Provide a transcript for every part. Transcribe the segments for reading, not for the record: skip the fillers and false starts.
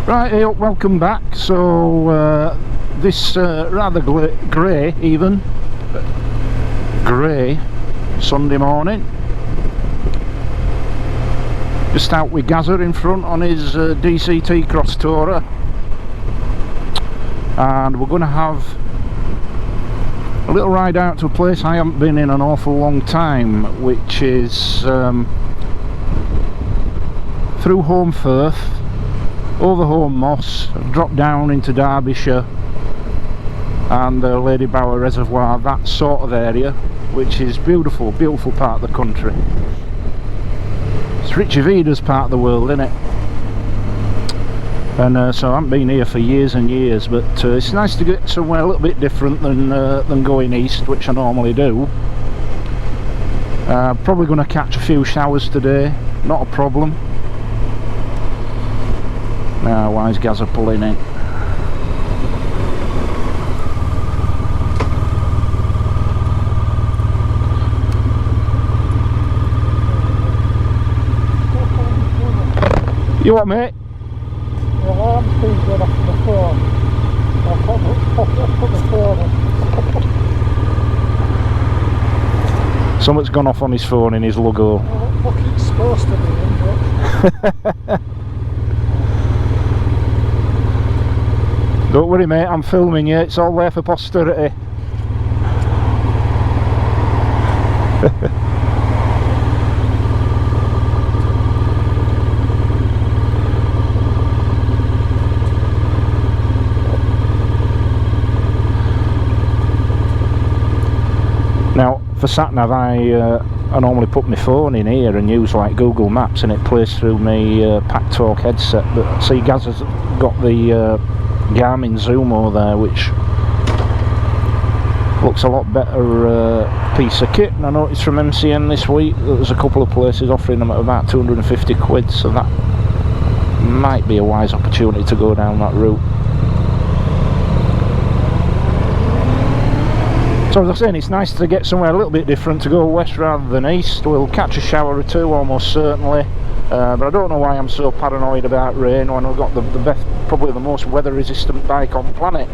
Right, hey, welcome back. So this rather grey Sunday morning, just out with Gareth in front on his DCT Crosstourer, and we're going to have a little ride out to a place I haven't been in an awful long time, which is through Home Firth, over Home Moss, drop down into Derbyshire and the Lady Bower Reservoir, that sort of area, which is beautiful part of the country. It's Richie Vida's part of the world, isn't it? And so I haven't been here for years and years, but it's nice to get somewhere a little bit different than going east, which I normally do. Probably going to catch a few showers today, not a problem. Now, why is Gareth pulling in? You what, mate? The alarm's been going off the phone. I'll put the phone in. Something's gone off on his phone in his logo. Well, look, it's supposed to be in, but... Don't worry, mate, I'm filming you, it's all there for posterity. Now, for sat-nav, I normally put my phone in here and use like Google Maps, and it plays through my Pack Talk headset, but see, Gaz has got the Garmin Zumo there, which looks a lot better piece of kit. And I noticed from MCN this week that there's a couple of places offering them at about 250 quid, so that might be a wise opportunity to go down that route. So as I was saying, it's nice to get somewhere a little bit different, to go west rather than east. We'll catch a shower or two almost certainly, but I don't know why I'm so paranoid about rain when I've got the best, probably the most weather resistant bike on the planet.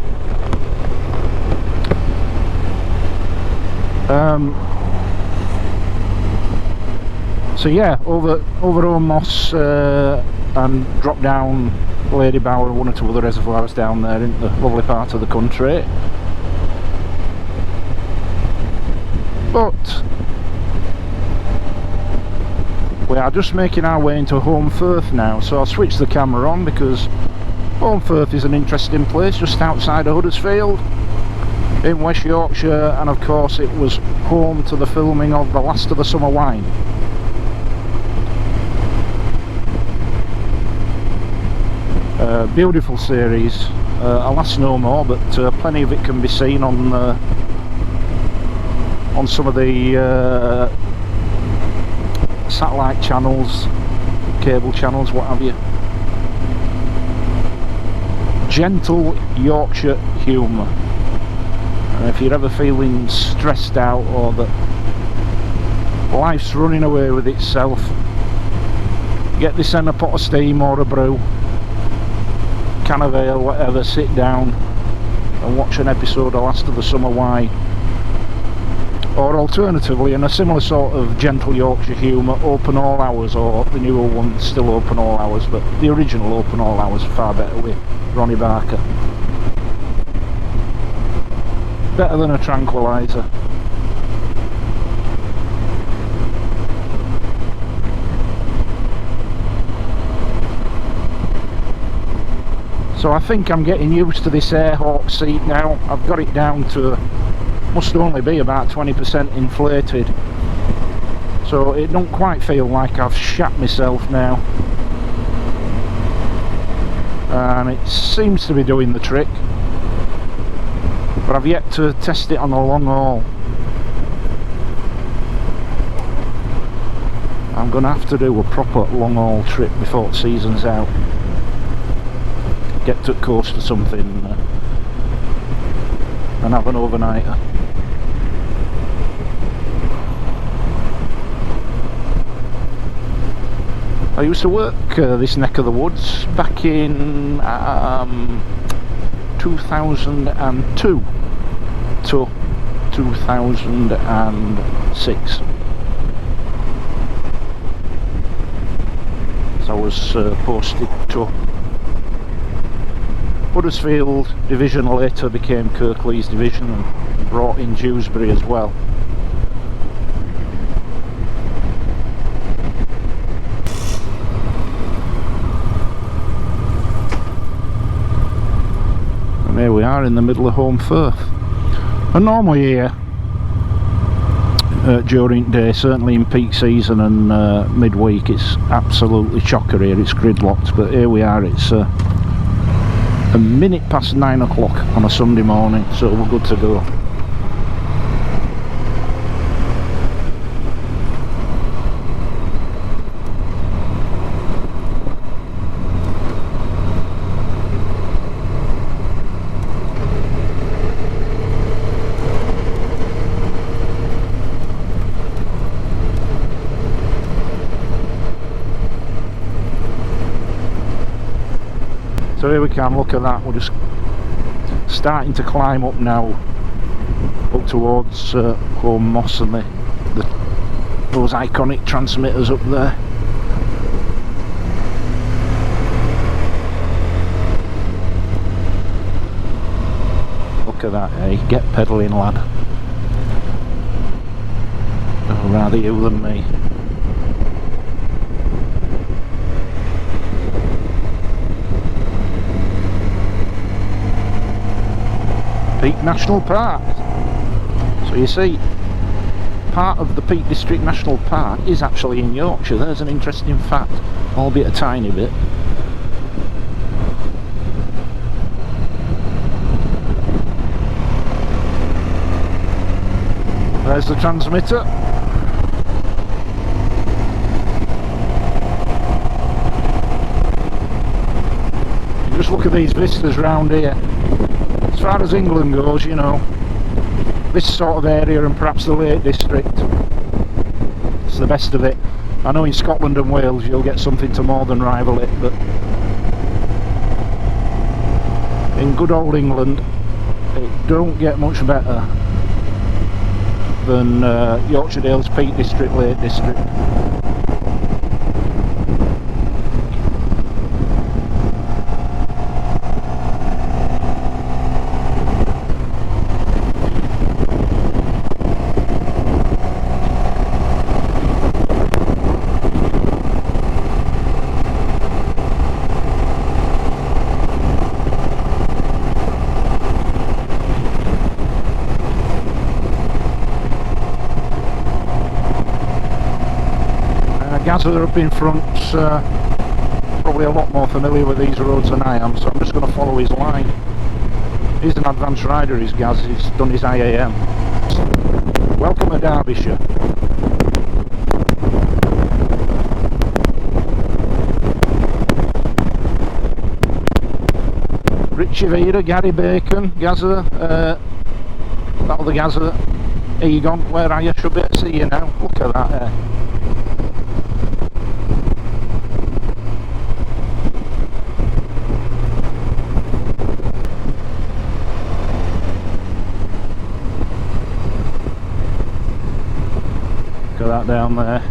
So yeah, over Home Moss and drop down Lady Bower and one or two other reservoirs down there in the lovely part of the country. But we are just making our way into Home Firth now, so I'll switch the camera on because Home Firth is an interesting place just outside of Huddersfield in West Yorkshire, and of course it was home to the filming of The Last of the Summer Wine. Beautiful series, alas no more, but plenty of it can be seen on some of the satellite channels, cable channels, what have you. Gentle Yorkshire humour, and if you're ever feeling stressed out or that life's running away with itself, get this in a pot of steam or a brew, can of ale, whatever, sit down and watch an episode of Last of the Summer Wine. Or alternatively, in a similar sort of gentle Yorkshire humour, Open All Hours, or the newer one still Open All Hours, but the original Open All Hours far better with Ronnie Barker. Better than a tranquiliser. So I think I'm getting used to this Airhawk seat now. I've got it down to, must only be about 20% inflated, so it don't quite feel like I've shat myself now, and it seems to be doing the trick, but I've yet to test it on a long haul. I'm gonna have to do a proper long haul trip before the season's out, get to the coast or something and have an overnighter. I used to work this neck of the woods back in 2002 to 2006. So I was posted to Huddersfield Division, later became Kirklees Division, and brought in Dewsbury as well. And here we are in the middle of Home Firth. And normally here, during the day, certainly in peak season and midweek, it's absolutely chocker here, it's gridlocked, but here we are, it's a minute past 9 o'clock on a Sunday morning, so we're good to go. So here we can, look at that, we're just starting to climb up now, up towards Home Moss and those iconic transmitters up there. Look at that, eh? Get pedalling, lad. Oh, rather you than me. Peak National Park. So you see, part of the Peak District National Park is actually in Yorkshire. There's an interesting fact, albeit a tiny bit. There's the transmitter. You just look at these vistas round here. As far as England goes, you know, this sort of area and perhaps the Lake District, it's the best of it. I know in Scotland and Wales you'll get something to more than rival it, but in good old England it don't get much better than Yorkshire Dales, Peak District, Lake District. Gazza up in front's probably a lot more familiar with these roads than I am, so I'm just going to follow his line. He's an advanced rider, he's Gaz, he's done his IAM. Welcome to Derbyshire. Richie Vera, Gary Bacon, Gazza, that other Gazza, Egon, where are you? Should be able to see you now. Look at that. That down there.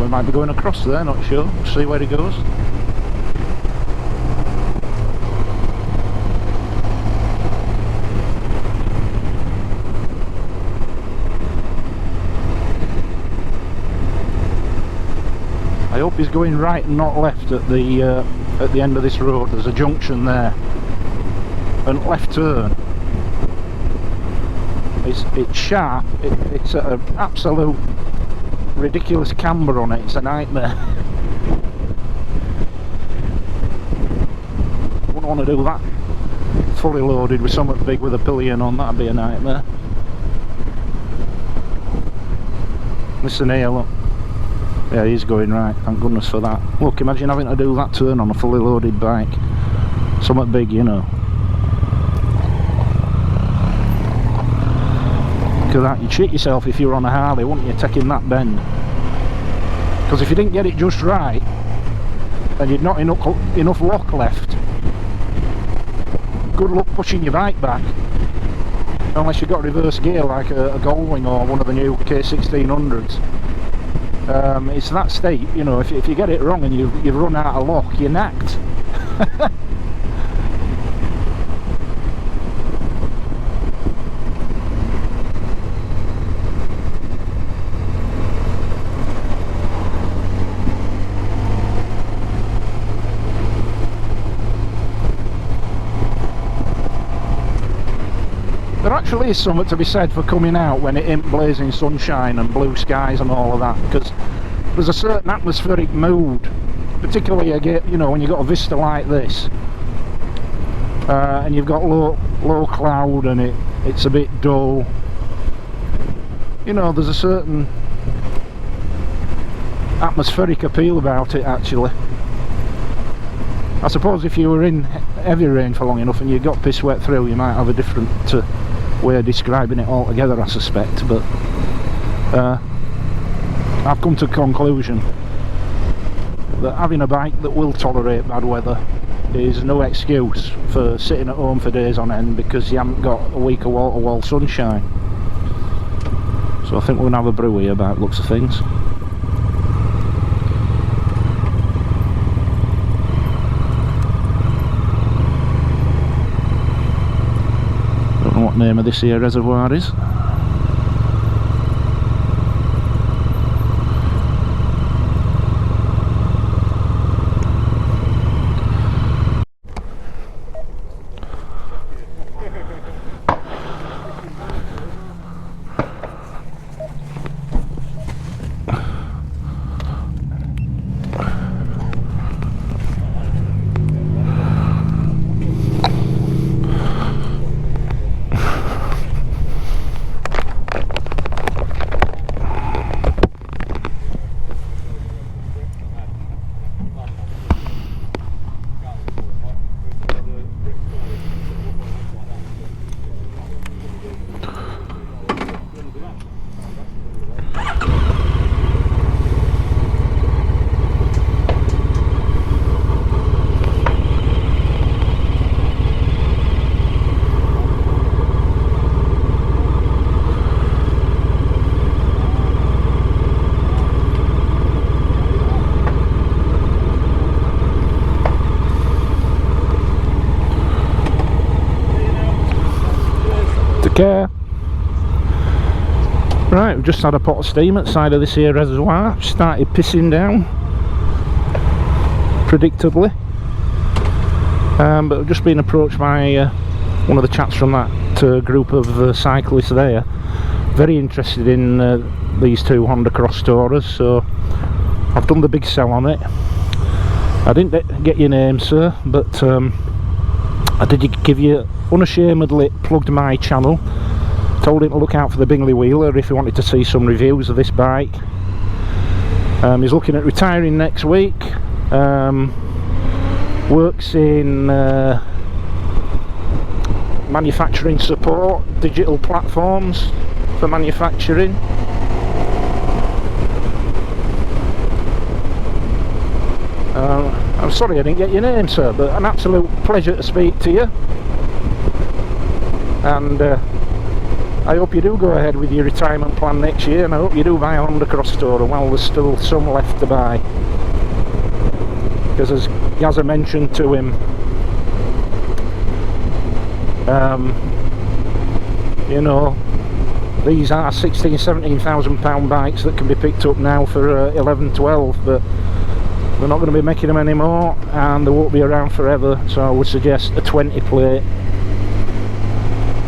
We might be going across there, not sure. We'll see where he goes. I hope he's going right and not left at the end of this road. There's a junction there. And left turn. It's sharp, it's an absolute ridiculous camber on it, it's a nightmare. Wouldn't want to do that fully loaded with something big with a pillion on, that'd be a nightmare. Listen here, look. Yeah, he's going right, thank goodness for that. Look, imagine having to do that turn on a fully loaded bike. Something big, you know. of that. You'd shit yourself if you were on a Harley, wouldn't you, taking that bend? Because if you didn't get it just right, and you'd not enough lock left, good luck pushing your bike back. Unless you've got reverse gear like a Goldwing or one of the new K1600s. It's that state, you know, if you get it wrong and you've run out of lock, you're knacked. There actually is something to be said for coming out when it ain't blazing sunshine and blue skies and all of that, because there's a certain atmospheric mood, particularly you know, when you've got a vista like this, and you've got low cloud and it's a bit dull. You know, there's a certain atmospheric appeal about it actually. I suppose if you were in heavy rain for long enough and you got piss wet through, you might have a different way of describing it altogether, I suspect, but I've come to the conclusion that having a bike that will tolerate bad weather is no excuse for sitting at home for days on end because you haven't got a week of wall-to-wall sunshine. So I think we're going to have a brew here by the looks of things. Don't know what name of this here reservoir is. Care. Right, we've just had a pot of steam at the side of this here reservoir. Started pissing down, predictably, but we've just been approached by one of the chaps from that group of cyclists there, very interested in these two Honda Crosstourers, so I've done the big sell on it. I didn't get your name, sir, but I did give you unashamedly plugged my channel, told him to look out for the Bingley wheeler if he wanted to see some reviews of this bike. He's looking at retiring next week, works in manufacturing support, digital platforms for manufacturing. I'm sorry I didn't get your name, sir, but an absolute pleasure to speak to you, and I hope you do go ahead with your retirement plan next year, and I hope you do buy a Honda Crosstourer while there's still some left to buy, because as Gazza mentioned to him, you know, these are £16,000–17,000 bikes that can be picked up now for 11–12, but they're not going to be making them anymore and they won't be around forever, so I would suggest a 20 plate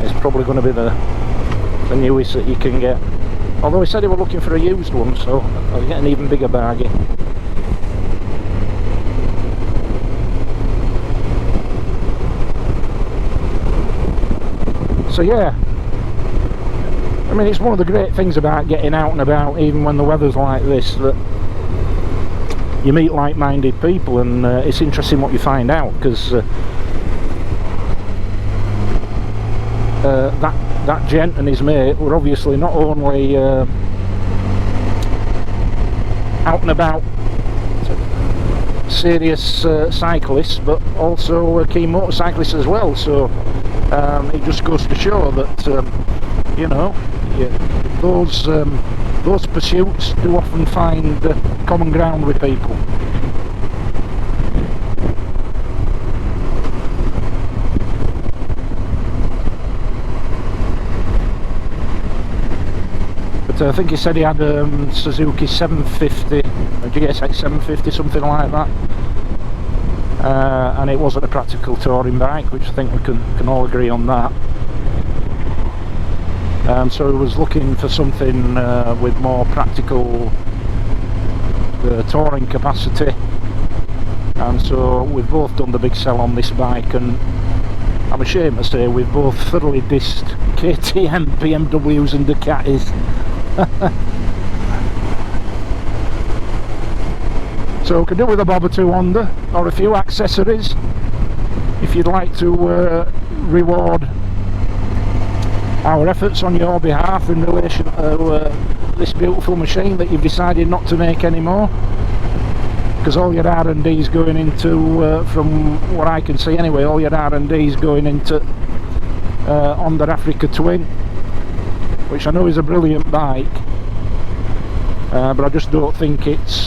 is probably going to be the newest that you can get. Although he said he was looking for a used one, so I'll get an even bigger bargain. So yeah, I mean, it's one of the great things about getting out and about, even when the weather's like this, that you meet like-minded people, and it's interesting what you find out, because that gent and his mate were obviously not only out and about serious cyclists, but also keen motorcyclists as well. So it just goes to show that you know, those pursuits do often find common ground with people. But I think he said he had Suzuki 750, a GSX 750, something like that, and it wasn't a practical touring bike, which I think we can all agree on that. So he was looking for something with more practical touring capacity, and so we've both done the big sell on this bike, and I'm ashamed to say we've both thoroughly dissed KTM, BMWs and Ducatis. So we could do with a bob or two Honda, or a few accessories, if you'd like to reward our efforts on your behalf in relation to this beautiful machine that you've decided not to make anymore, because all your R&D is going into, from what I can see anyway, all your R&D is going into Honda Africa Twin, which I know is a brilliant bike, but I just don't think it's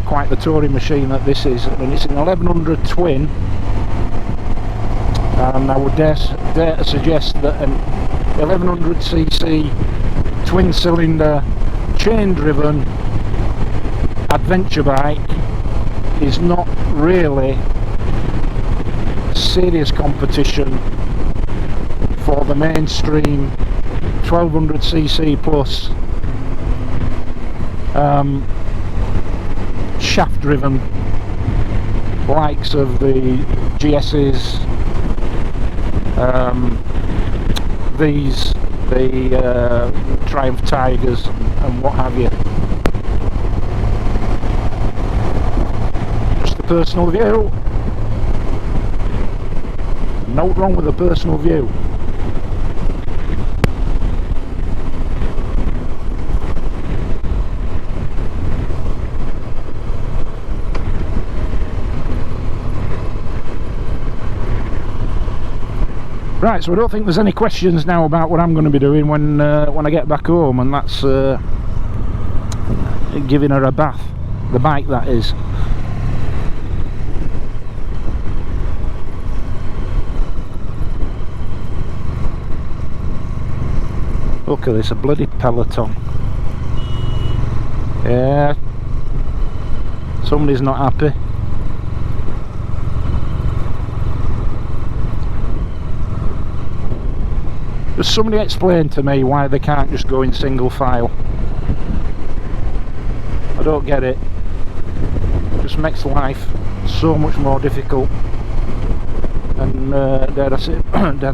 quite the touring machine that this is. I mean, it's an 1100 twin, and I would dare to suggest that an 1100cc twin cylinder chain driven adventure bike is not really serious competition for the mainstream 1200cc plus shaft driven likes of the GS's, these, the Triumph Tigers and what have you. Just a personal view. Nothing wrong with a personal view. Right, so I don't think there's any questions now about what I'm going to be doing when I get back home, and that's giving her a bath, the bike that is. Look at this, a bloody peloton. Yeah, somebody's not happy. Does somebody explain to me why they can't just go in single file? I don't get it. It just makes life so much more difficult, and dare I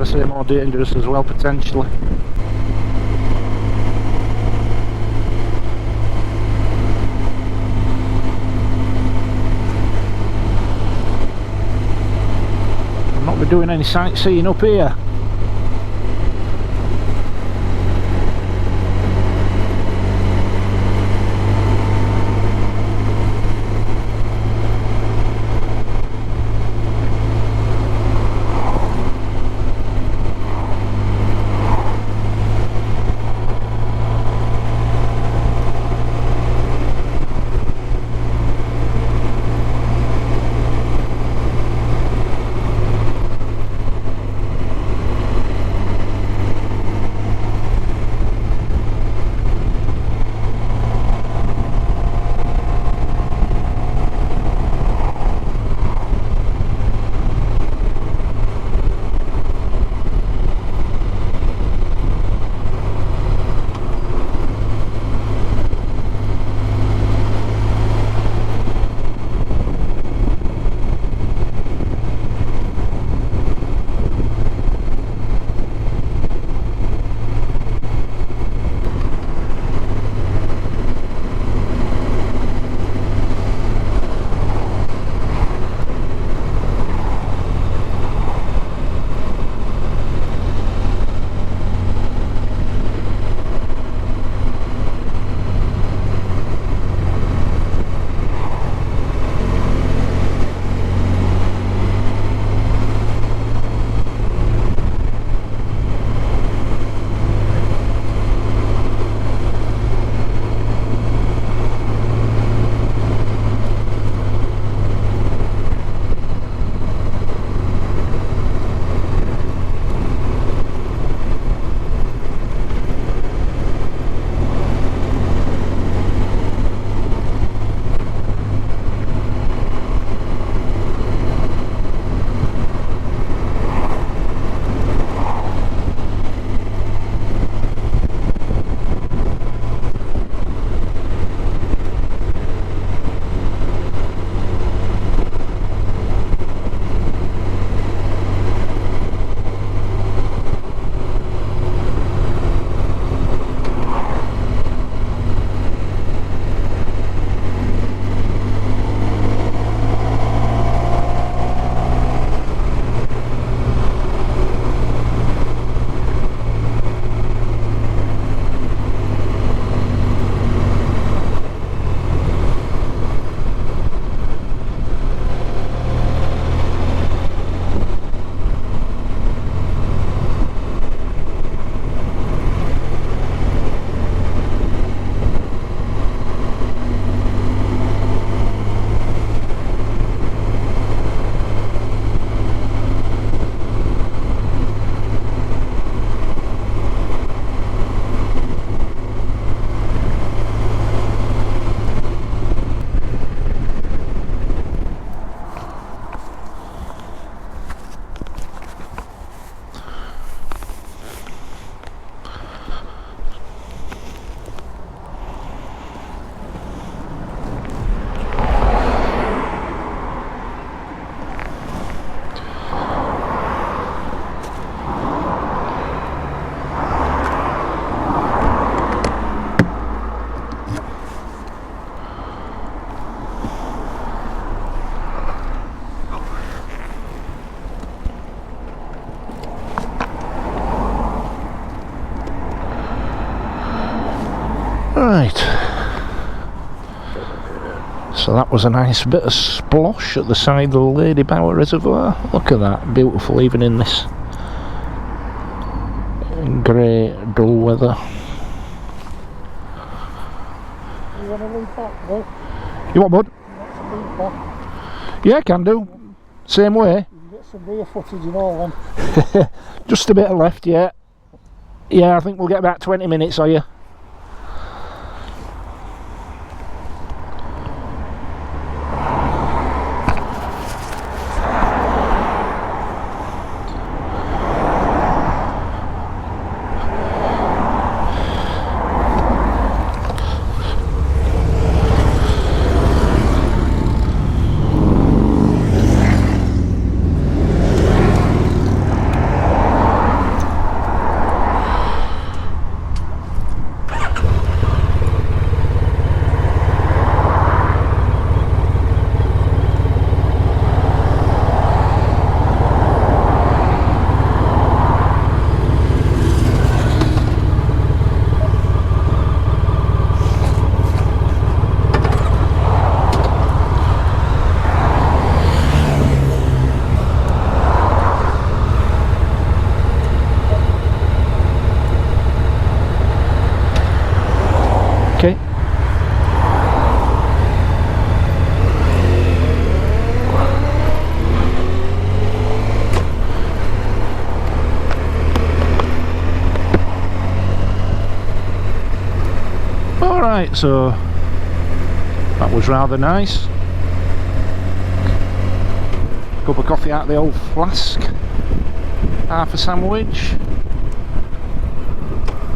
say more dangerous as well, potentially. I'll not be doing any sightseeing up here. Right. So that was a nice bit of splosh at the side of the Lady Bower Reservoir. Look at that, beautiful even in this grey, dull weather. You want to leave back, Will? You what, bud? Let's leave back. Yeah, can do. Same way. You can get some rear footage and all then. Just a bit of left, yeah. Yeah, I think we'll get about 20 minutes, are you? Okay. Alright, so that was rather nice. Cup of coffee out of the old flask. Half a sandwich.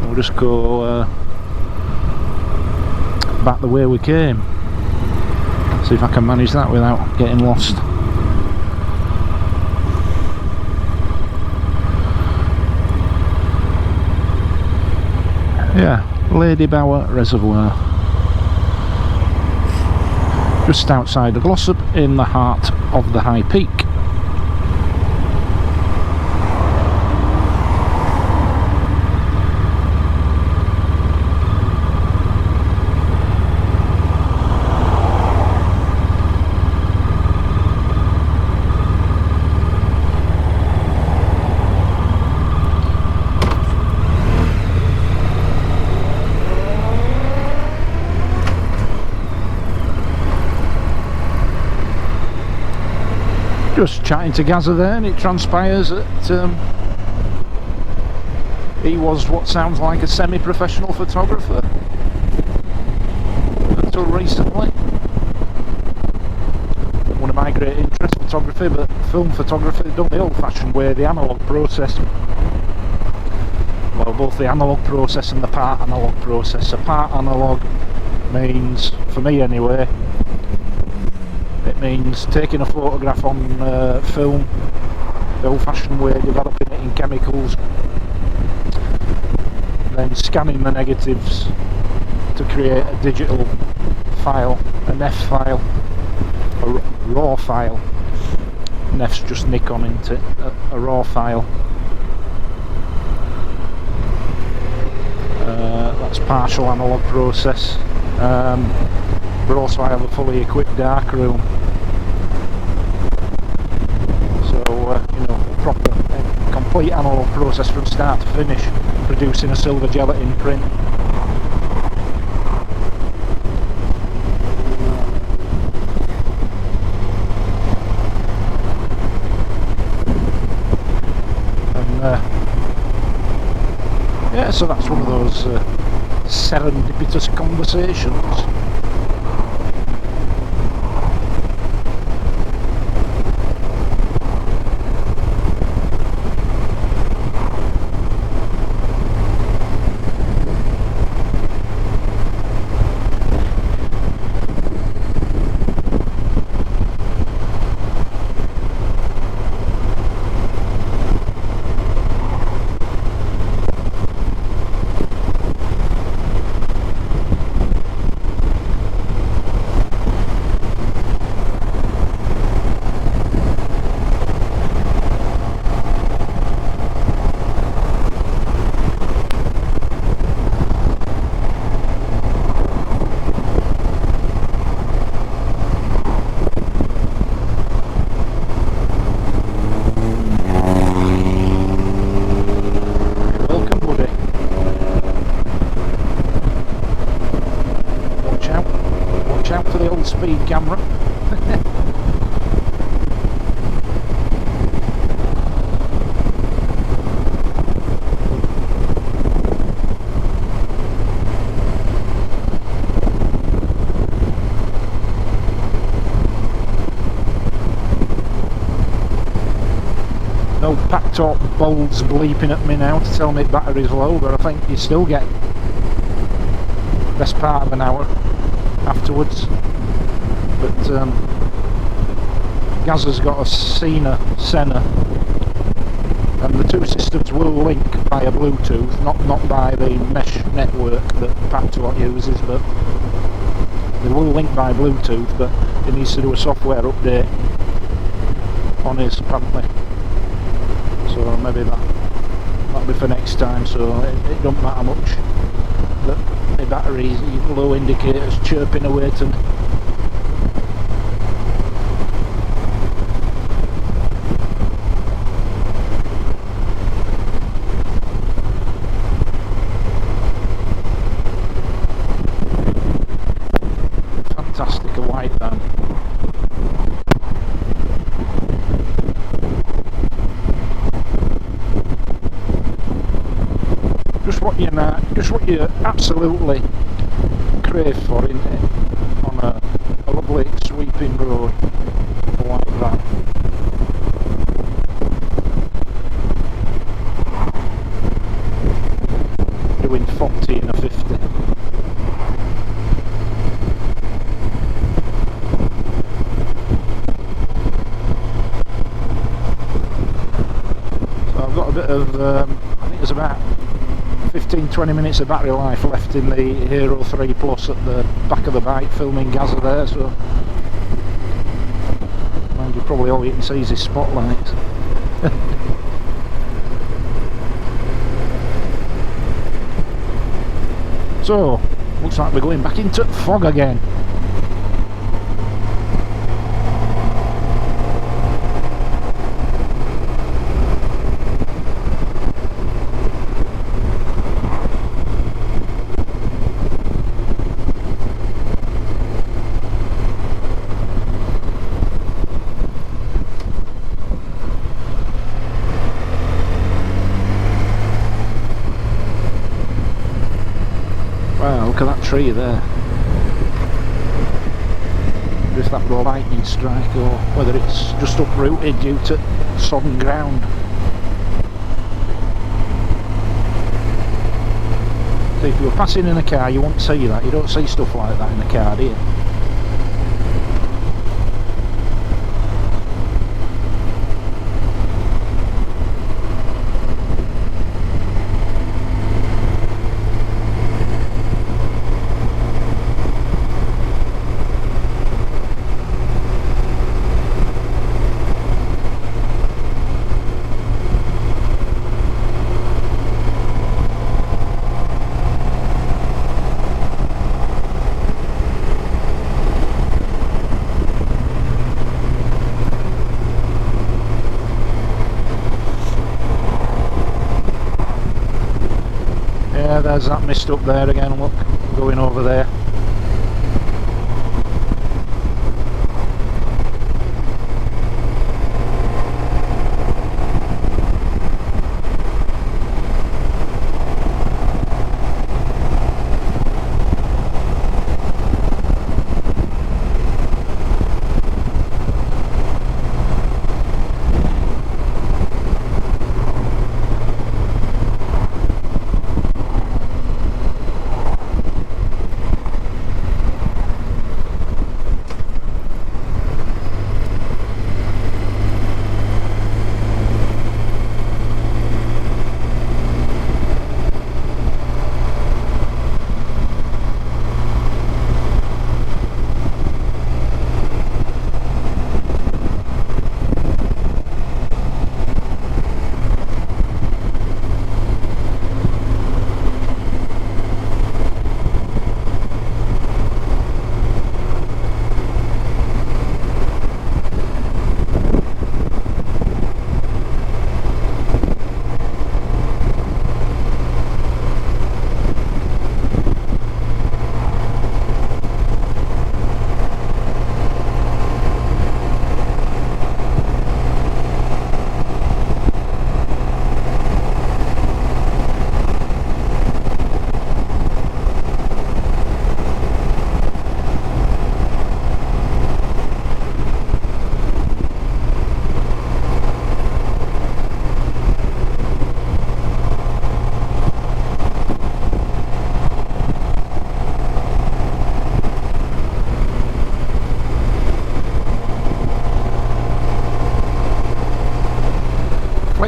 We'll just go back the way we came. See if I can manage that without getting lost. Yeah, Lady Bower Reservoir. Just outside of Glossop in the heart of the High Peak. Just chatting to Gazza there, and it transpires that he was what sounds like a semi-professional photographer until recently. One of my great interests, photography, but film photography done the old-fashioned way, the analogue process. Well, both the analogue process and the part analogue process. A part analogue means, for me anyway, it means taking a photograph on film, the old-fashioned way, developing it in chemicals, then scanning the negatives to create a digital file, an F file, a raw file. Nef's just Nikon, isn't it? A raw file. That's partial analogue process. But also I have a fully equipped darkroom, so you know, proper complete analogue process from start to finish, producing a silver gelatin print. And yeah, so that's one of those serendipitous conversations. speed camera. No packed up bulbs bleeping at me now to tell me battery's low, but I think you still get best part of an hour afterwards. But Gaz has got a Senna, and the two systems will link via Bluetooth, not by the mesh network that Pactolot uses, but they will link by Bluetooth, but he needs to do a software update on his apparently. So maybe that'll be for next time, so it don't matter much that the battery's low indicators chirping away to me. Fantastic, a white van. Just what you absolutely crave for on a lovely sweeping road, a white van. Doing 40 and a 50. So I've got a bit of, I think there's about 15-20 minutes of battery life left in the Hero 3 Plus at the back of the bike, filming Gaza there, so mind you, probably all you can see is his spotlight. So, looks like we're going back into fog again. Wow, look at that tree there. If that were a lightning strike or whether it's just uprooted due to sodden ground. So if you were passing in a car you won't see that, you don't see stuff like that in a car, do you? Yeah, there's that mist up there again, look, going over there.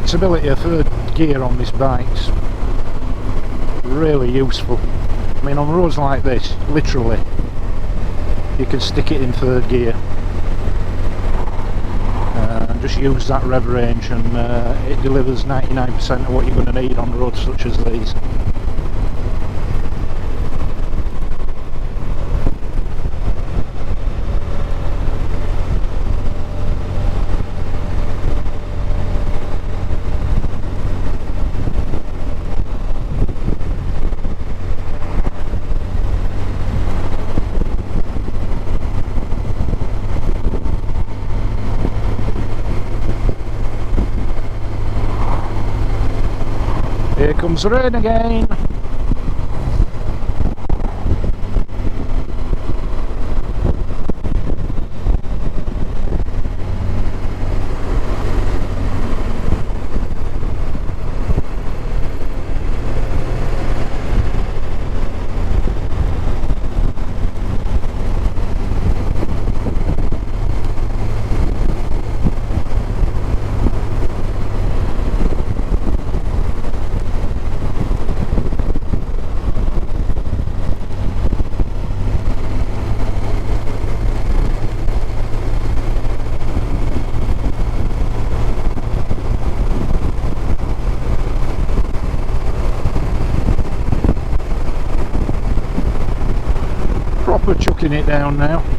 flexibility of third gear on this bike's really useful. I mean, on roads like this, literally, you can stick it in third gear and just use that rev range, and it delivers 99% of what you're going to need on roads such as these. Here comes the rain again. Proper chucking it down now.